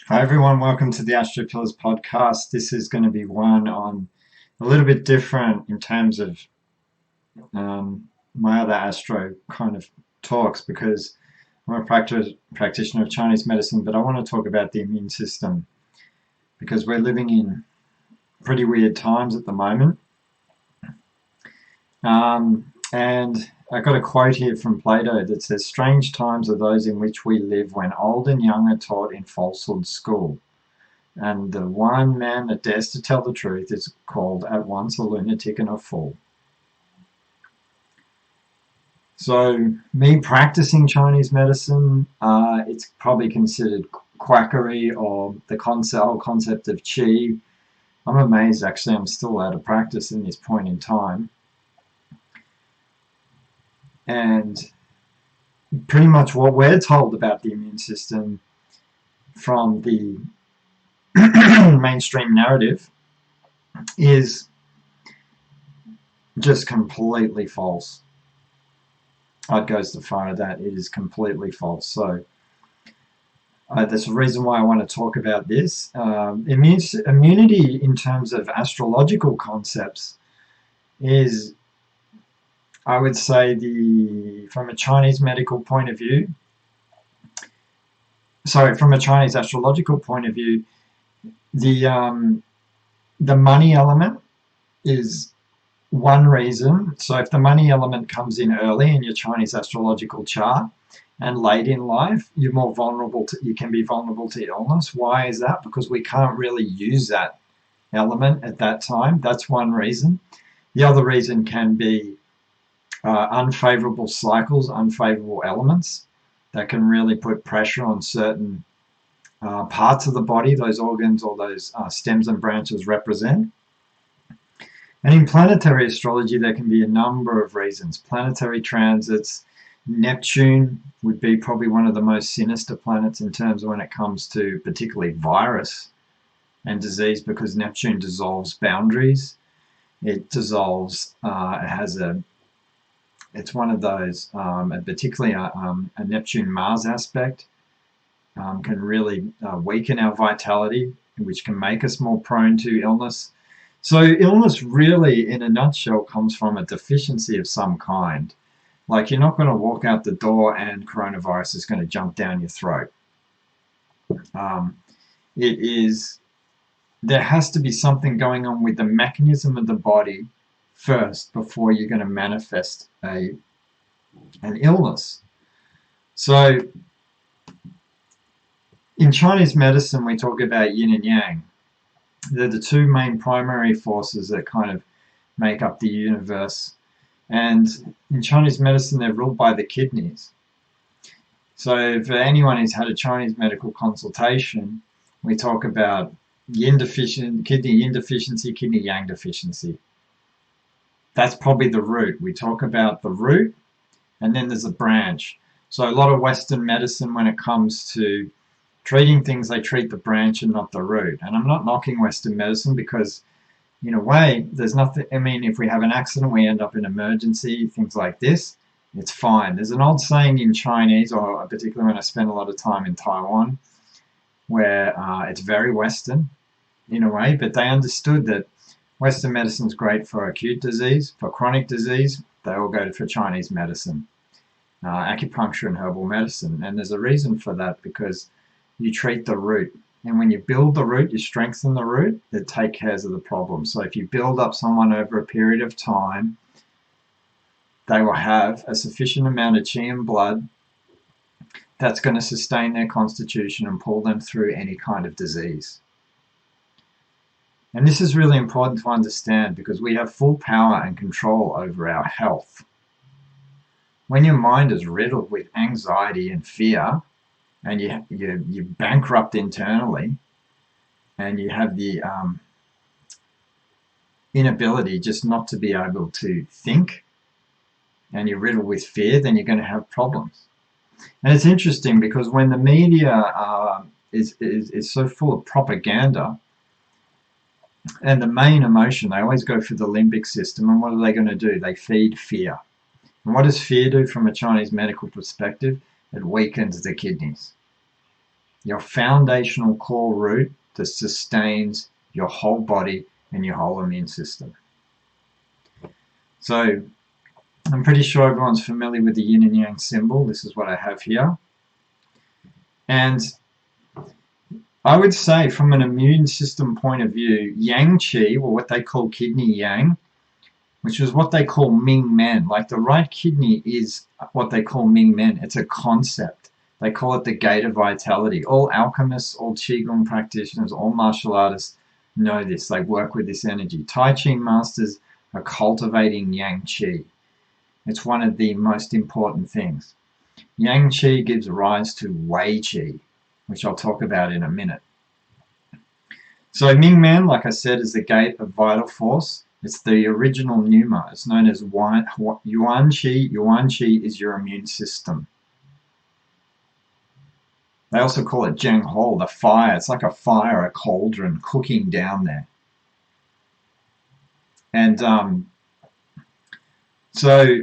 Hi everyone, welcome to the Astro Pillars podcast. This is going to be one on a little bit different in terms of my other astro kind of talks because I'm a practitioner of Chinese medicine, but I want to talk about the immune system because we're living in pretty weird times at the moment. And I got a quote here from Plato that says, "Strange times are those in which we live when old and young are taught in falsehood school. And the one man that dares to tell the truth is called at once a lunatic and a fool." So, me practicing Chinese medicine, it's probably considered quackery or the whole concept of qi. I'm amazed, actually, I'm still allowed to practice in this point in time. And pretty much what we're told about the immune system from the mainstream narrative is just completely false. I'd go so far as that it is completely false. So that's the reason why I want to talk about this. Immunity in terms of astrological concepts is, I would say, from a Chinese medical point of view, from a Chinese astrological point of view, the money element is one reason. So if the money element comes in early in your Chinese astrological chart and late in life, you can be vulnerable to illness. Why is that? Because we can't really use that element at that time. That's one reason. The other reason can be unfavorable cycles, unfavorable elements that can really put pressure on certain parts of the body those organs or those stems and branches represent. And in planetary astrology, there can be a number of reasons. Planetary transits, Neptune would be probably one of the most sinister planets in terms of when it comes to particularly virus and disease, because Neptune dissolves boundaries. It dissolves, it's one of those, and particularly a Neptune-Mars aspect can really weaken our vitality, which can make us more prone to illness. So illness really, in a nutshell, comes from a deficiency of some kind. Like, you're not going to walk out the door and coronavirus is going to jump down your throat. There has to be something going on with the mechanism of the body first before you're going to manifest an illness. So in Chinese medicine, we talk about yin and yang. They're the two main primary forces that kind of make up the universe. And in Chinese medicine, they're ruled by the kidneys. So for anyone who's had a Chinese medical consultation, we talk about kidney yin deficiency, kidney yang deficiency. That's probably the root. We talk about the root, and then there's a branch. So a lot of Western medicine, when it comes to treating things, they treat the branch and not the root. And I'm not knocking Western medicine because, in a way, there's nothing. I mean, if we have an accident, we end up in emergency, things like this, it's fine. There's an old saying in Chinese, or particularly when I spend a lot of time in Taiwan, where it's very Western in a way, but they understood that Western medicine is great for acute disease. For chronic disease, they all go for Chinese medicine, acupuncture and herbal medicine. And there's a reason for that, because you treat the root. And when you build the root, you strengthen the root, it takes care of the problem. So if you build up someone over a period of time, they will have a sufficient amount of qi and blood that's going to sustain their constitution and pull them through any kind of disease. And this is really important to understand, because we have full power and control over our health. When your mind is riddled with anxiety and fear, and you bankrupt internally, and you have the inability just not to be able to think, and you're riddled with fear, then you're going to have problems. And it's interesting, because when the media is so full of propaganda, and the main emotion, they always go for the limbic system, and what are they going to do? They feed fear. And what does fear do from a Chinese medical perspective? It weakens the kidneys. your foundational core root that sustains your whole body and your whole immune system. So I'm pretty sure everyone's familiar with the yin and yang symbol. This is what I have here. And I would say from an immune system point of view, yang qi, or what they call kidney yang, which is what they call Ming Men. Like the right kidney is what they call Ming Men. It's a concept. They call it the gate of vitality. All alchemists, all qigong practitioners, all martial artists know this. They work with this energy. Tai Chi masters are cultivating yang qi. It's one of the most important things. Yang qi gives rise to wei qi, which I'll talk about in a minute. So Ming Men, like I said, is the gate of vital force. It's the original pneuma. It's known as Yuan Qi. Yuan Qi is your immune system. They also call it Zheng Hou, the fire. It's like a fire, a cauldron cooking down there. And so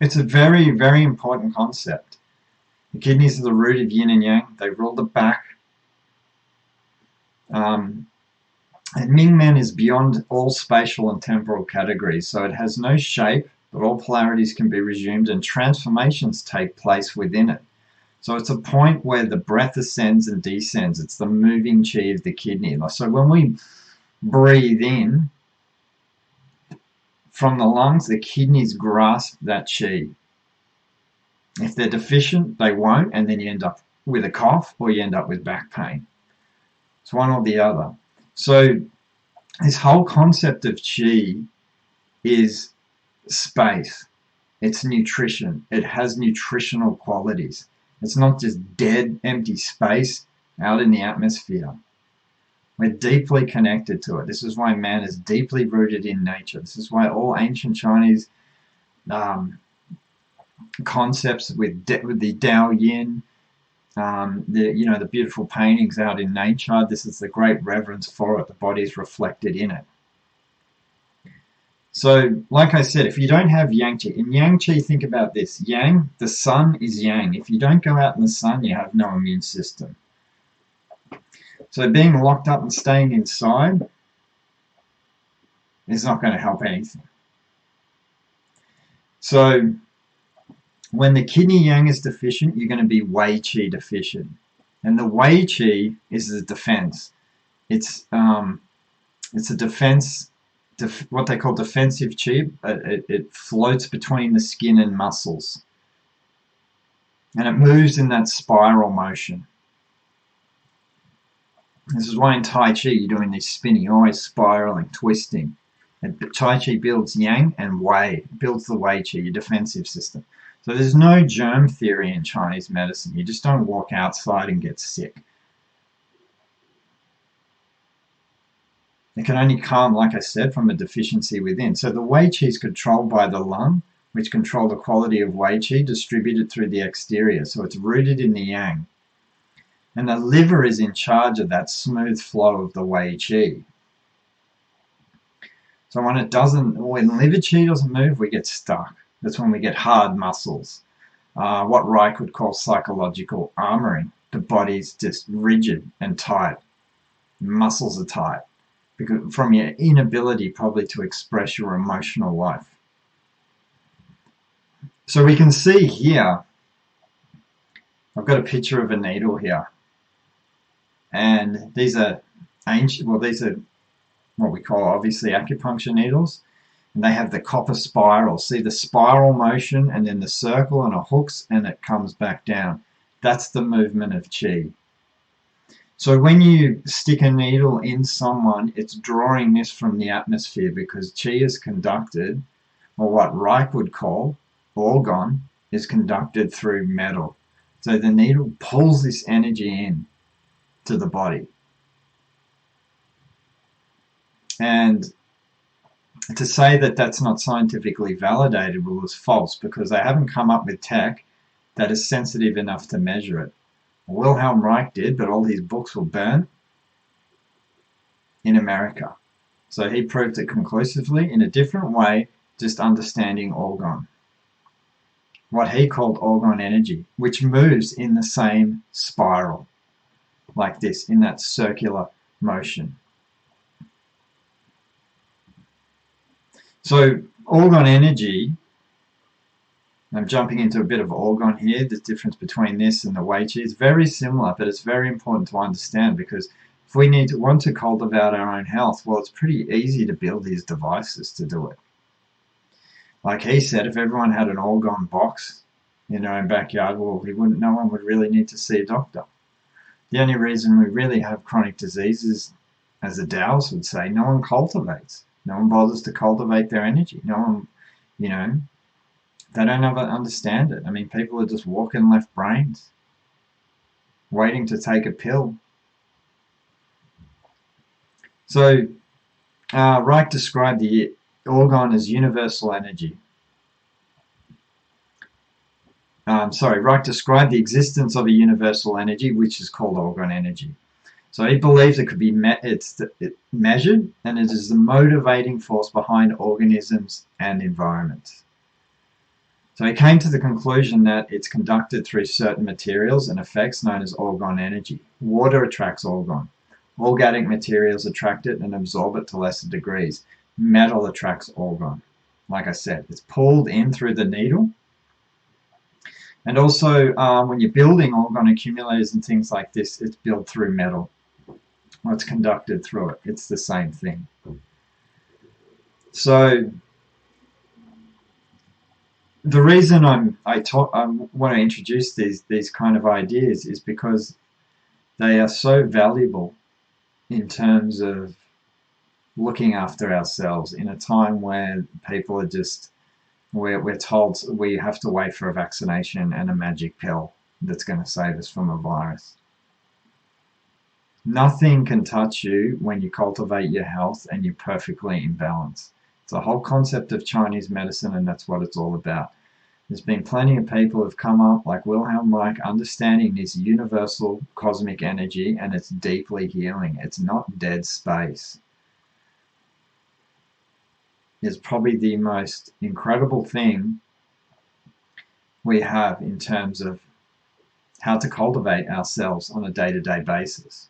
it's a very, very important concept. The kidneys are the root of yin and yang. They rule the back. And Ming Men is beyond all spatial and temporal categories, so it has no shape, but all polarities can be resumed and transformations take place within it. So it's a point where the breath ascends and descends. It's the moving qi of the kidney. So when we breathe in from the lungs, the kidneys grasp that qi. If they're deficient, they won't, and then you end up with a cough or you end up with back pain. It's one or the other. So this whole concept of qi is space. It's nutrition. It has nutritional qualities. It's not just dead, empty space out in the atmosphere. We're deeply connected to it. This is why man is deeply rooted in nature. This is why all ancient Chinese concepts with the Tao Yin, the beautiful paintings out in nature, this is the great reverence for it. The body is reflected in it. So, like I said, if you don't have yang qi, in yang qi, think about this. Yang, the sun is yang. If you don't go out in the sun, you have no immune system. So being locked up and staying inside is not going to help anything. So when the kidney yang is deficient, you're going to be wei qi deficient. And the wei qi is the defense. It's a defense, what they call defensive qi. It floats between the skin and muscles. And it moves in that spiral motion. This is why in Tai Chi you're doing this spinning, you're always spiraling, twisting. And Tai Chi builds yang and wei, builds the wei qi, your defensive system. So there's no germ theory in Chinese medicine. You just don't walk outside and get sick. It can only come, like I said, from a deficiency within. So the wei qi is controlled by the lung, which control the quality of wei qi distributed through the exterior. So it's rooted in the yang. And the liver is in charge of that smooth flow of the wei qi. So when liver qi doesn't move, we get stuck. That's when we get hard muscles. What Reich would call psychological armoring. The body's just rigid and tight. Muscles are tight. Because from your inability probably to express your emotional life. So we can see here, I've got a picture of a needle here. And these are ancient, these are what we call obviously acupuncture needles. And they have the copper spiral. See the spiral motion and then the circle and it hooks and it comes back down. That's the movement of qi. So when you stick a needle in someone, it's drawing this from the atmosphere because qi is conducted, or what Reich would call orgone, is conducted through metal. So the needle pulls this energy in to the body. And to say that that's not scientifically validated is false because they haven't come up with tech that is sensitive enough to measure it. Wilhelm Reich did, but all his books were burnt in America. So he proved it conclusively in a different way, just understanding orgone. What he called orgone energy, which moves in the same spiral. like this, in that circular motion. So orgone energy, I'm jumping into a bit of orgone here, the difference between this and the Wei Qi. It's very similar, but it's very important to understand, because if we want to cultivate our own health, well, it's pretty easy to build these devices to do it. Like he said, if everyone had an orgone box in their own backyard, well, no one would really need to see a doctor. The only reason we really have chronic diseases, as the Taoists would say, no one cultivates. No one bothers to cultivate their energy. No one, they don't ever understand it. I mean, people are just walking left brains, waiting to take a pill. So Reich described the orgone as universal energy. Reich described the existence of a universal energy, which is called orgone energy. So he believes it could be measured, and it is the motivating force behind organisms and environments. So he came to the conclusion that it's conducted through certain materials and effects known as orgone energy. Water attracts orgone. Organic materials attract it and absorb it to lesser degrees. Metal attracts orgone. Like I said, it's pulled in through the needle. And also, when you're building orgone accumulators and things like this, it's built through metal. Or it's conducted through it. It's the same thing. So the reason I want to introduce these kind of ideas is because they are so valuable in terms of looking after ourselves in a time where people are just, we're told we have to wait for a vaccination and a magic pill that's going to save us from a virus. Nothing can touch you when you cultivate your health and you're perfectly in balance. It's a whole concept of Chinese medicine, and that's what it's all about. There's been plenty of people who have come up, like Wilhelm Reich, understanding this universal cosmic energy, and it's deeply healing. It's not dead space. It's probably the most incredible thing we have in terms of how to cultivate ourselves on a day-to-day basis.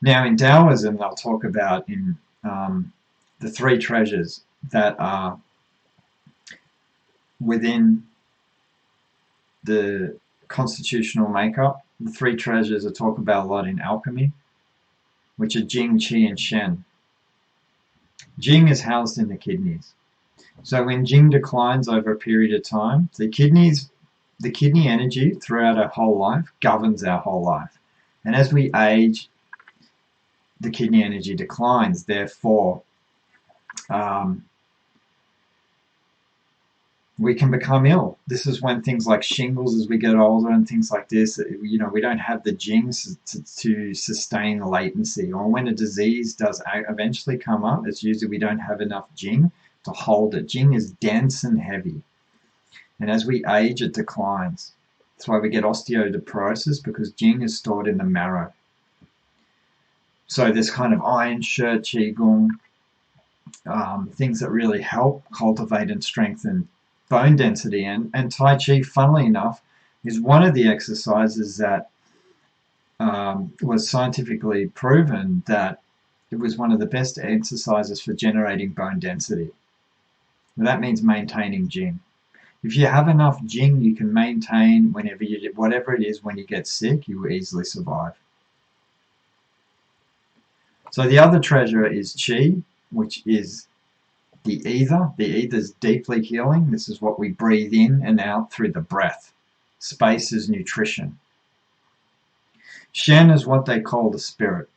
Now, in Taoism, they'll talk about in the three treasures that are within the constitutional makeup. The three treasures are talked about a lot in alchemy, which are Jing, Qi, and Shen. Jing is housed in the kidneys. So when Jing declines over a period of time, the kidney energy throughout our whole life governs our whole life. And as we age, the kidney energy declines. Therefore, we can become ill. This is when things like shingles as we get older and things like this, we don't have the jings to sustain latency. Or when a disease does eventually come up, it's usually we don't have enough jing to hold it. Jing is dense and heavy. And as we age, it declines. That's why we get osteoporosis, because jing is stored in the marrow. So this kind of iron shirt, qigong, things that really help cultivate and strengthen bone density. And Tai Chi, funnily enough, is one of the exercises that was scientifically proven that it was one of the best exercises for generating bone density. And that means maintaining jing. If you have enough jing, you can maintain whatever it is when you get sick, you will easily survive. So the other treasure is Qi, which is the ether. The ether is deeply healing. This is what we breathe in and out through the breath. Space is nutrition. Shen is what they call the spirit,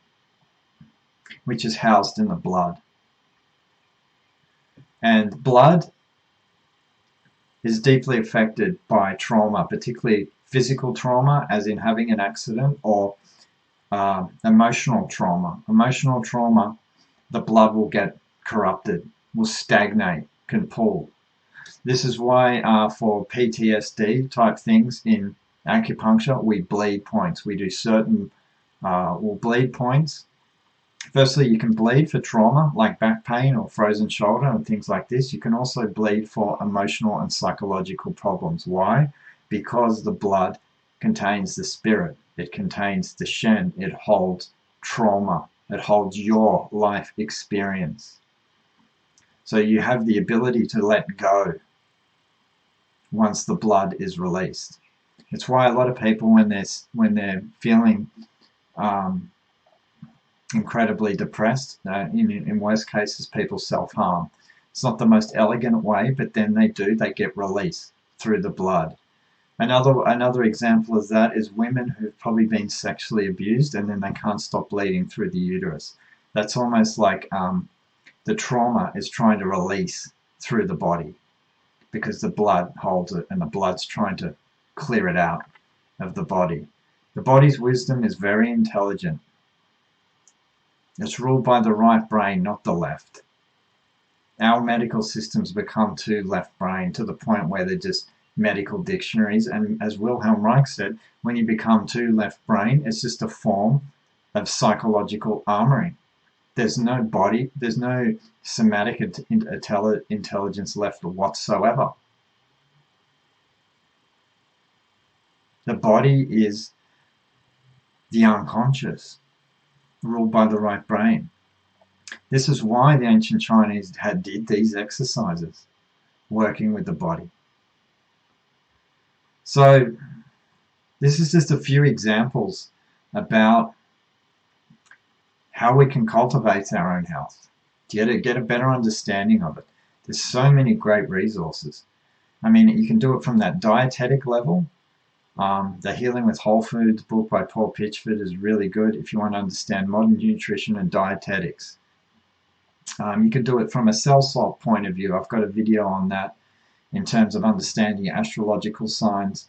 which is housed in the blood. And blood is deeply affected by trauma, particularly physical trauma, as in having an accident, or emotional trauma. Emotional trauma, the blood will get corrupted, will stagnate, can pull. This is why for PTSD type things in acupuncture, we bleed points. We do certain, we'll bleed points. Firstly, you can bleed for trauma, like back pain or frozen shoulder and things like this. You can also bleed for emotional and psychological problems. Why? Because the blood contains the spirit. It contains the Shen. It holds trauma. It holds your life experience. So you have the ability to let go once the blood is released. It's why a lot of people, when they're feeling incredibly depressed, in worst cases, people self-harm. It's not the most elegant way, but then they get release through the blood. Another example of that is women who've probably been sexually abused and then they can't stop bleeding through the uterus. That's almost like the trauma is trying to release through the body because the blood holds it and the blood's trying to clear it out of the body. The body's wisdom is very intelligent. It's ruled by the right brain, not the left. Our medical systems become too left brain to the point where they're just medical dictionaries. And as Wilhelm Reich said, when you become too left brain, it's just a form of psychological armoring. There's no body, there's no somatic intelligence left whatsoever. The body is the unconscious, ruled by the right brain. This is why the ancient Chinese did these exercises, working with the body. So this is just a few examples about how we can cultivate our own health, get a better understanding of it. There's so many great resources. I mean, you can do it from that dietetic level. The Healing with Whole Foods book by Paul Pitchford is really good if you want to understand modern nutrition and dietetics. You can do it from a cell salt point of view. I've got a video on that in terms of understanding astrological signs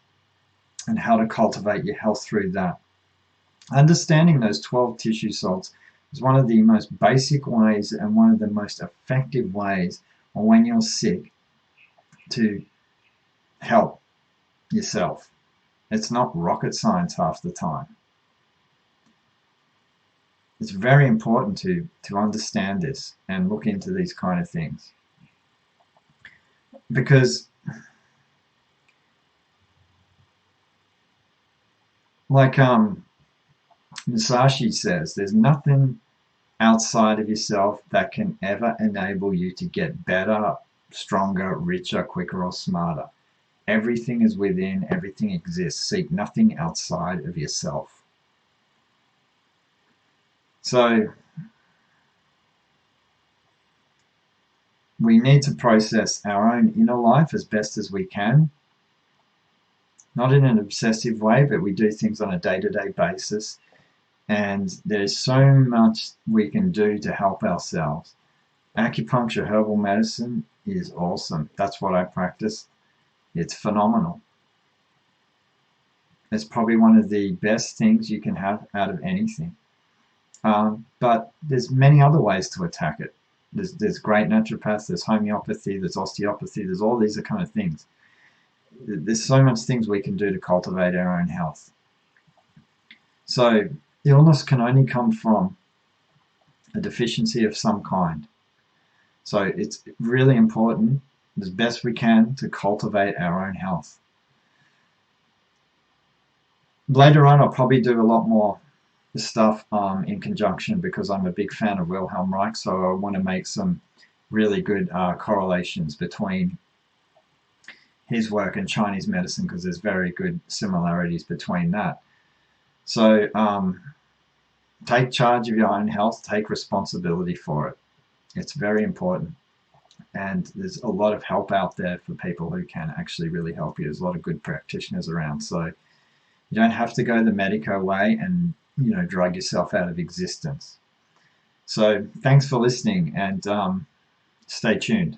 and how to cultivate your health through that. Understanding those 12 tissue salts is one of the most basic ways and one of the most effective ways when you're sick to help yourself. It's not rocket science half the time. It's very important to understand this and look into these kind of things. Because like Musashi says, there's nothing outside of yourself that can ever enable you to get better, stronger, richer, quicker, or smarter. Everything is within, everything exists. Seek nothing outside of yourself. So we need to process our own inner life as best as we can. Not in an obsessive way, but we do things on a day-to-day basis. And there's so much we can do to help ourselves. Acupuncture, herbal medicine is awesome. That's what I practice. It's phenomenal. It's probably one of the best things you can have out of anything. But there's many other ways to attack it. There's great naturopaths, there's homeopathy, there's osteopathy, there's all these kind of things. There's so much things we can do to cultivate our own health. So illness can only come from a deficiency of some kind. So it's really important, as best we can, to cultivate our own health. Later on, I'll probably do a lot more stuff in conjunction because I'm a big fan of Wilhelm Reich, so I want to make some really good correlations between his work and Chinese medicine because there's very good similarities between that. So take charge of your own health, take responsibility for it. It's very important. And there's a lot of help out there for people who can actually really help you. There's a lot of good practitioners around. So you don't have to go the medico way and, you know, drug yourself out of existence. So thanks for listening and stay tuned.